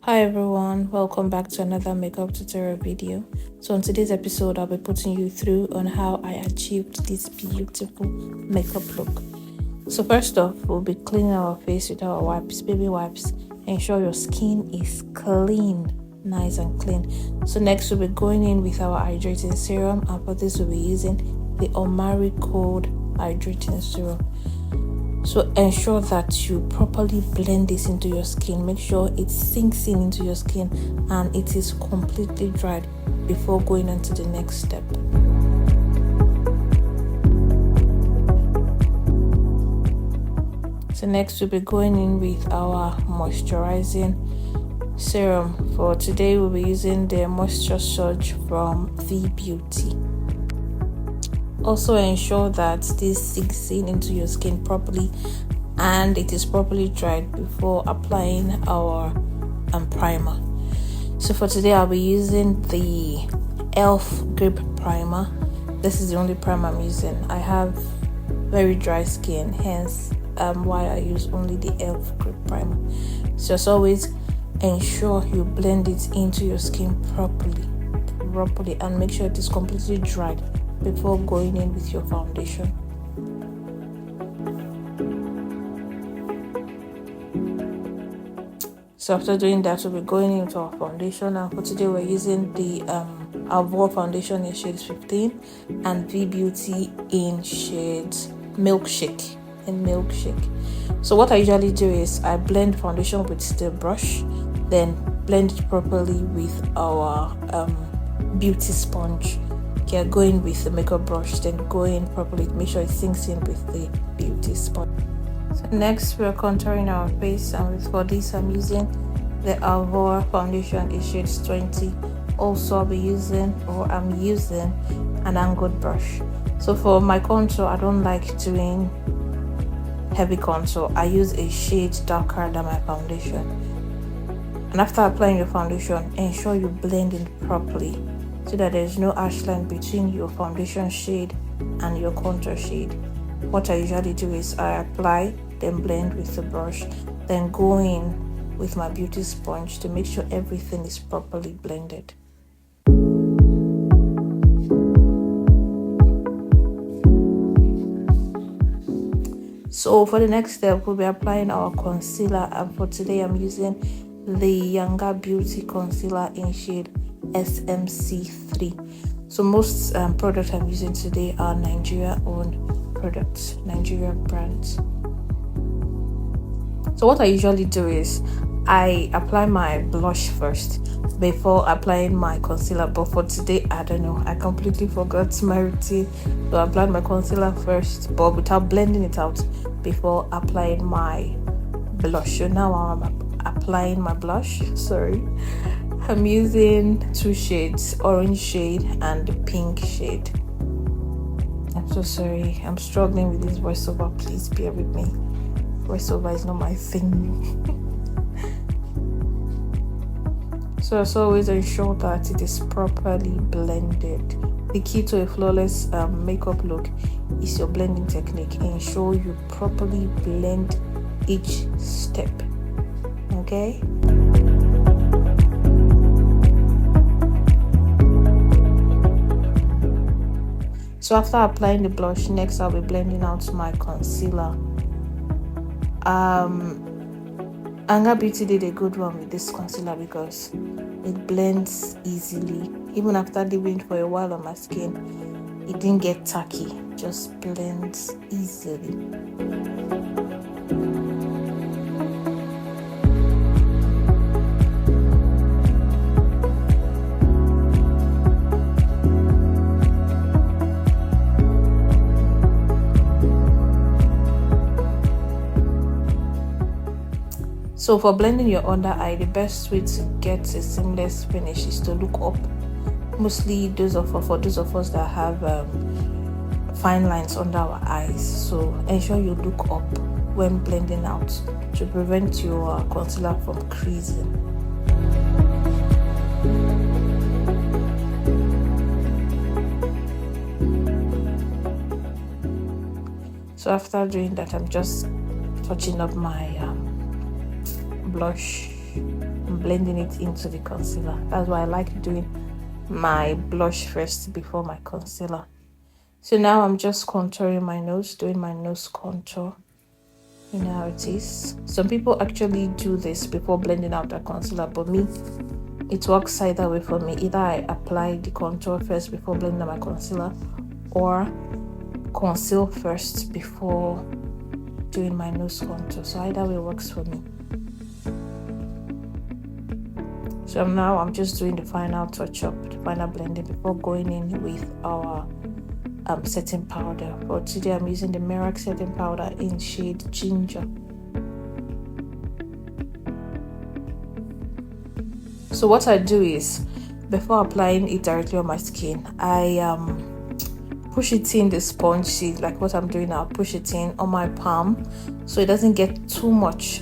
Hi everyone, welcome back to another makeup tutorial video. So in today's episode, I'll be putting you through on how I achieved this beautiful makeup look. So first off, we'll be cleaning our face with our wipes, baby wipes. Ensure your skin is clean, nice and clean. So next we'll be going in with our hydrating serum, and for this we'll be using the Omari Cold Hydrating Serum. So ensure that you properly blend this into your skin. Make sure it sinks in into your skin and it is completely dried before going on to the next step. So next we'll be going in with our moisturizing serum. For today we'll be using the Moisture Surge from V Beauty. Also ensure that this sinks in into your skin properly and it is properly dried before applying our primer. So for today I'll be using the e.l.f. Grip Primer. This is the only primer I'm using. I have very dry skin, hence why I use only the e.l.f. Grip Primer. So as always, ensure you blend it into your skin properly and make sure it is completely dried before going in with your foundation. So after doing that, we'll be going into our foundation, and for today we're using the Avor foundation in shade 15 and V Beauty in shade Milkshake. So what I usually do is I blend foundation with the brush, then blend it properly with our beauty sponge. Okay, go in with the makeup brush, then go in properly, make sure it sinks in with the beauty sponge. So next we're contouring our face, and for this I'm using the Avor foundation in shades 20. Also I'm using an angled brush. So for my contour, I don't like doing heavy contour. I use a shade darker than my foundation. And after applying your foundation, ensure you blend it properly so that there's no harsh line between your foundation shade and your contour shade. What I usually do is I apply, then blend with the brush, then go in with my beauty sponge to make sure everything is properly blended. So for the next step, we'll be applying our concealer, and for today I'm using the Younger Beauty concealer in shade SMC3. So most products I'm using today are Nigeria-owned products, Nigeria brands. So what I usually do is I apply my blush first before applying my concealer, but for today, I don't know, I completely forgot my routine. So I applied my concealer first, but without blending it out before applying my blush. So now I'm applying my blush. I'm using two shades, orange shade and pink shade. I'm so sorry, I'm struggling with this voiceover, please bear with me. Voiceover is not my thing. So as always, ensure that it is properly blended. The key to a flawless makeup look is your blending technique. Ensure you properly blend each step. Okay? So after applying the blush, next I'll be blending out my concealer. Younger Beauty did a good one with this concealer because it blends easily. Even after leaving it for a while on my skin, it didn't get tacky, just blends easily. So for blending your under eye, the best way to get a seamless finish is to look up. Mostly for those of us that have fine lines under our eyes. So ensure you look up when blending out to prevent your concealer from creasing. So after doing that, I'm just touching up my blush blending it into the concealer. That's why I like doing my blush first before my concealer. So now I'm just contouring my nose, doing my nose contour. You know how it is. Some people actually do this before blending out their concealer, but me, it works either way for me. Either I apply the contour first before blending out my concealer, or conceal first before doing my nose contour. So either way works for me. So now I'm just doing the final touch up, the final blending before going in with our setting powder. For today I'm using the Mirac setting powder in shade Ginger. So what I do is, before applying it directly on my skin, I push it in the sponge. See, like what I'm doing now, push it in on my palm so it doesn't get too much.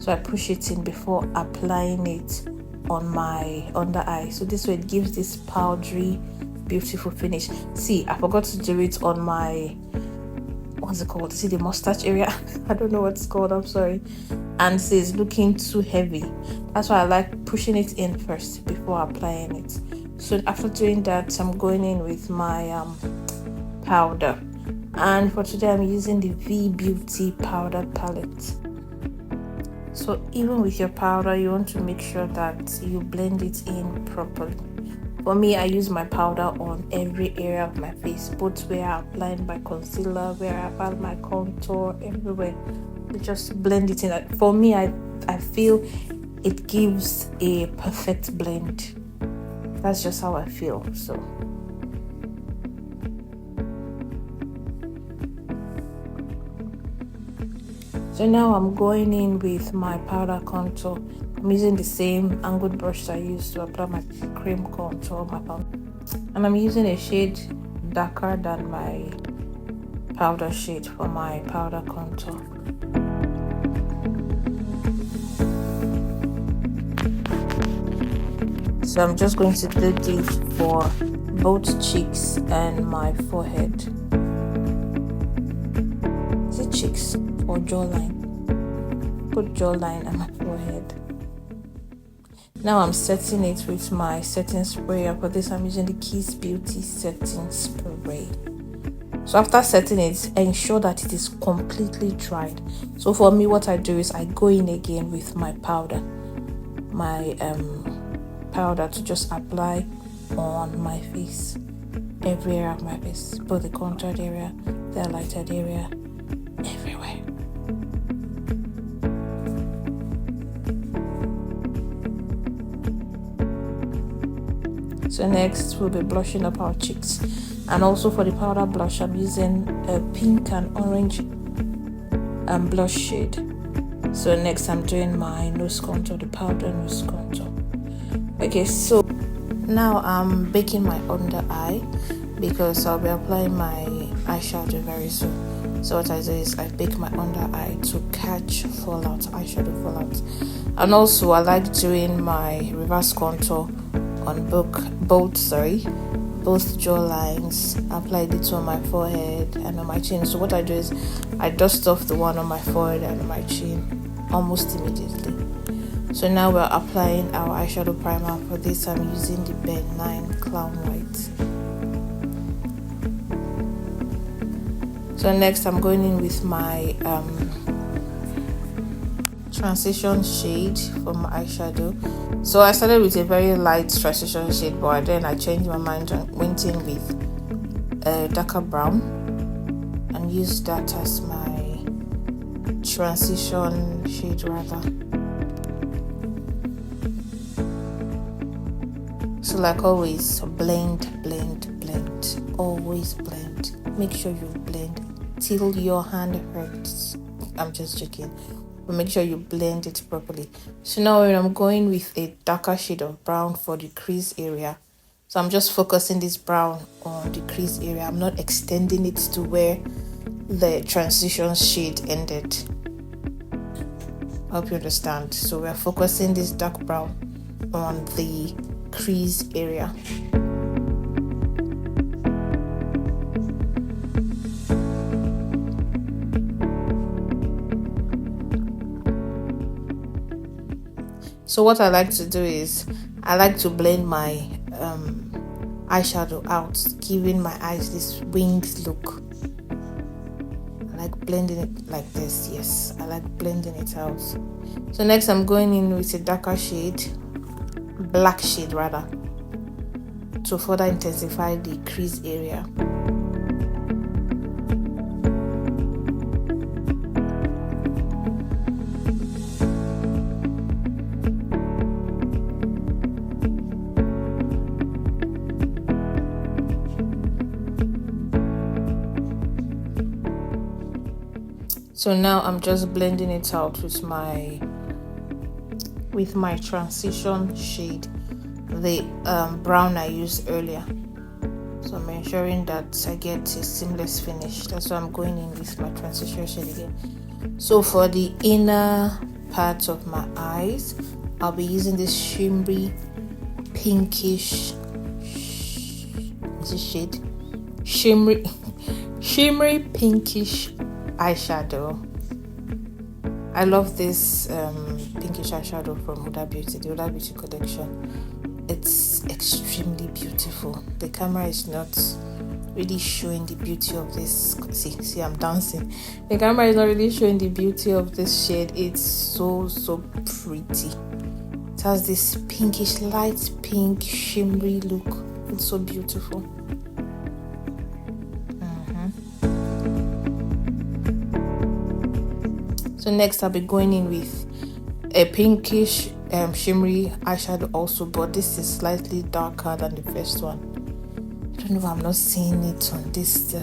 So I push it in before applying it on my under eye. So this way it gives this powdery, beautiful finish. See, I forgot to do it on my, what's it called? See, the mustache area. I don't know what it's called, I'm sorry. And see, it's looking too heavy. That's why I like pushing it in first before applying it. So after doing that, I'm going in with my powder. And for today, I'm using the V Beauty powder palette. So even with your powder, you want to make sure that you blend it in properly. For me, I use my powder on every area of my face, both where I apply my concealer, where I apply my contour, everywhere. Just blend it in. For me, I feel it gives a perfect blend. That's just how I feel. So now I'm going in with my powder contour. I'm using the same angled brush I used to apply my cream contour, my powder. And I'm using a shade darker than my powder shade for my powder contour. So I'm just going to do this for both cheeks and my forehead. Is it cheeks or jawline? Put jawline and my forehead. Now I'm setting it with my setting spray. For this, I'm using the Kiss Beauty setting spray. So after setting it, ensure that it is completely dried. So for me, what I do is I go in again with my powder. My powder to just apply on my face, every area of my face, both the contoured area, the highlighted area, everywhere. So next we'll be blushing up our cheeks, and also for the powder blush I'm using a pink and orange blush shade. So next I'm doing my nose contour, the powder nose contour. Okay, so now I'm baking my under eye because I'll be applying my eyeshadow very soon. So what I do is I bake my under eye to catch fallout, eyeshadow fallout. And also I like doing my reverse contour on both jaw lines. I apply it on my forehead and on my chin. So what I do is I dust off the one on my forehead and on my chin almost immediately. So now we're applying our eyeshadow primer. For this I'm using the Ben 9 Clown White. So next I'm going in with my transition shade for my eyeshadow. So I started with a very light transition shade, but then I changed my mind and went in with a darker brown and used that as my transition shade rather. So like always, blend, always blend. Make sure you blend till your hand hurts. I'm just joking, but make sure you blend it properly. So now I'm going with a darker shade of brown for the crease area. So I'm just focusing this brown on the crease area. I'm not extending it to where the transition shade ended. I hope you understand. So we're focusing this dark brown on the crease area. So what I like to do is I like to blend my eyeshadow out, giving my eyes this winged look. I like blending it like this. Yes, I like blending it out. So next I'm going in with a darker shade, black shade rather, to further intensify the crease area. So now I'm just blending it out with my transition shade, the brown I used earlier. So I'm ensuring that I get a seamless finish. That's why I'm going in with my transition shade again. So for the inner part of my eyes, I'll be using this shimmery pinkish shade, shimmery pinkish eyeshadow. I love this pinkish eyeshadow from Huda Beauty, the Huda Beauty collection. It's extremely beautiful. The camera is not really showing the beauty of this. See, I'm dancing. The camera is not really showing the beauty of this shade. It's so pretty. It has this pinkish, light pink, shimmery look. It's so beautiful. So next I'll be going in with a pinkish shimmery eyeshadow also, but this is slightly darker than the first one. I don't know why I'm not seeing it on this.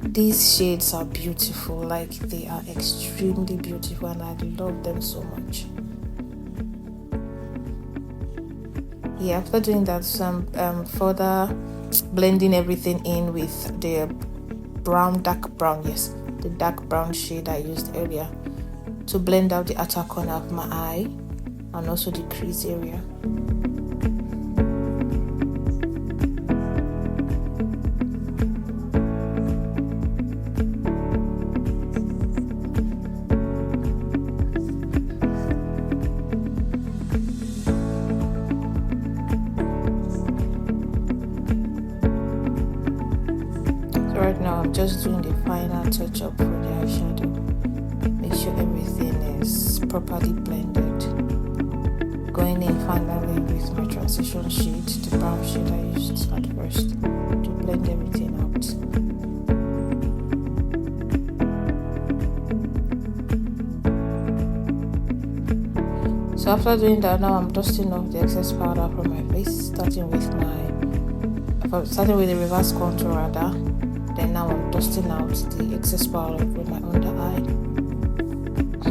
These shades are beautiful, like they are extremely beautiful, and I love them so much. Yeah, after doing that, some further blending everything in with the dark brown shade I used earlier to blend out the outer corner of my eye and also the crease area. So right now I'm just doing the final touch up for the eyeshadow. Make sure everything is properly blended. Going in finally with my transition shade, the brown shade I used at first, to blend everything out. So after doing that, now I'm dusting off the excess powder from my face, starting with the reverse contour rather. Then now I'm dusting out the excess powder from my under eye.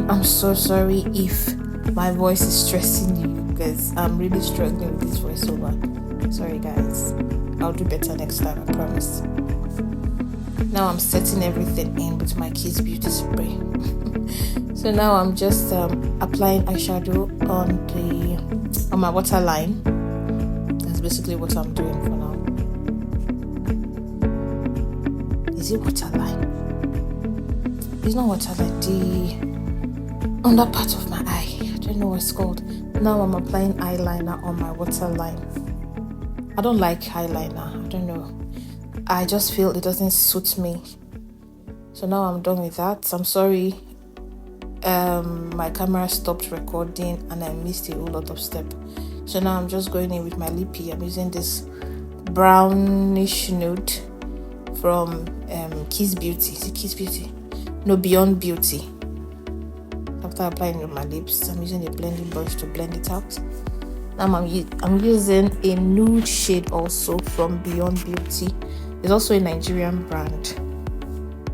I'm so sorry if my voice is stressing you, because I'm really struggling with this voiceover. Sorry guys, I'll do better next time, I promise. Now I'm setting everything in with my Kiss Beauty spray. So now I'm just applying eyeshadow on my waterline. That's basically what I'm doing for now. Is it waterline? It's not waterline. The under part of my eye. I don't know what it's called. Now I'm applying eyeliner on my waterline. I don't like eyeliner. I don't know. I just feel it doesn't suit me. So now I'm done with that. I'm sorry. My camera stopped recording and I missed a whole lot of steps. So now I'm just going in with my lippy. I'm using this brownish nude from Kiss Beauty. Is it Kiss Beauty? No, Beyond Beauty. After applying it on my lips, I'm using a blending brush to blend it out. Now I'm using a nude shade also from Beyond Beauty. It's also a Nigerian brand.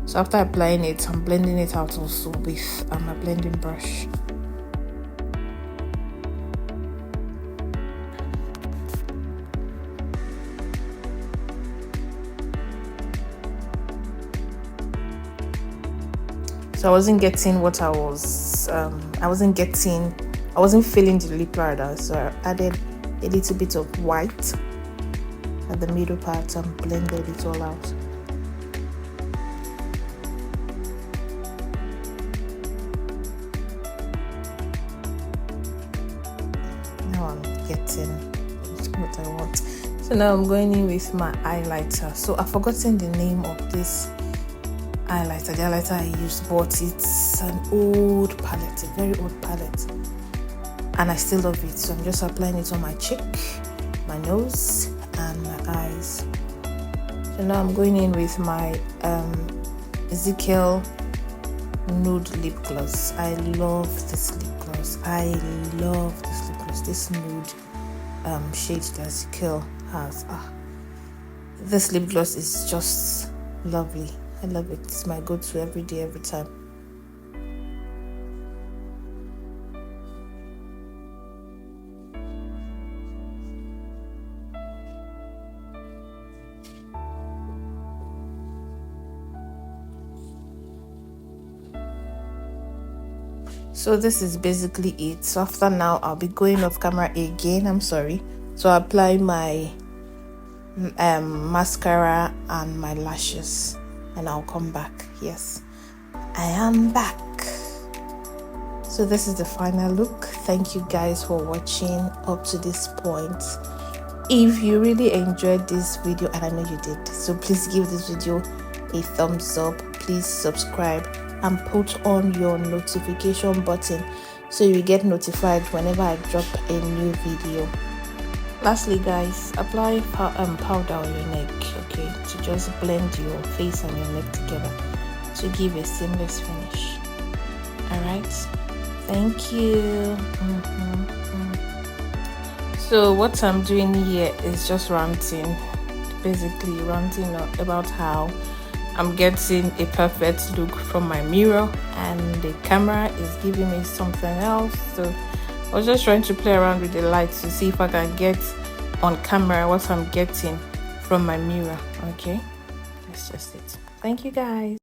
So after applying it, I'm blending it out also with my blending brush. So I wasn't getting what I wasn't feeling the lip rather. So I added a little bit of white at the middle part and blended it all out. getting what I want. So now I'm going in with my highlighter. So I've forgotten the name of this highlighter, the highlighter I used, but it's an old palette, a very old palette, and I still love it. So I'm just applying it on my cheek, my nose, and my eyes. So now I'm going in with my Egie-Igiehon nude lip gloss. I love this lip gloss. This nude shade that Egie-Igiehon has. This lip gloss is just lovely. I love it. It's my go-to every day, every time. So this is basically it. So after now, I'll be going off camera again. I'm sorry. So I apply my mascara and my lashes, and I'll come back. Yes, I am back. So this is the final look. Thank you guys for watching up to this point. If you really enjoyed this video, and I know you did, so please give this video a thumbs up. Please subscribe and put on your notification button so you get notified whenever I drop a new video. Lastly guys, apply powder on your neck, okay, to just blend your face and your neck together to give a seamless finish. Alright, thank you. So what I'm doing here is just ranting, basically ranting about how I'm getting a perfect look from my mirror and the camera is giving me something else. So I was just trying to play around with the lights to see if I can get on camera what I'm getting from my mirror. Okay, that's just it. Thank you guys.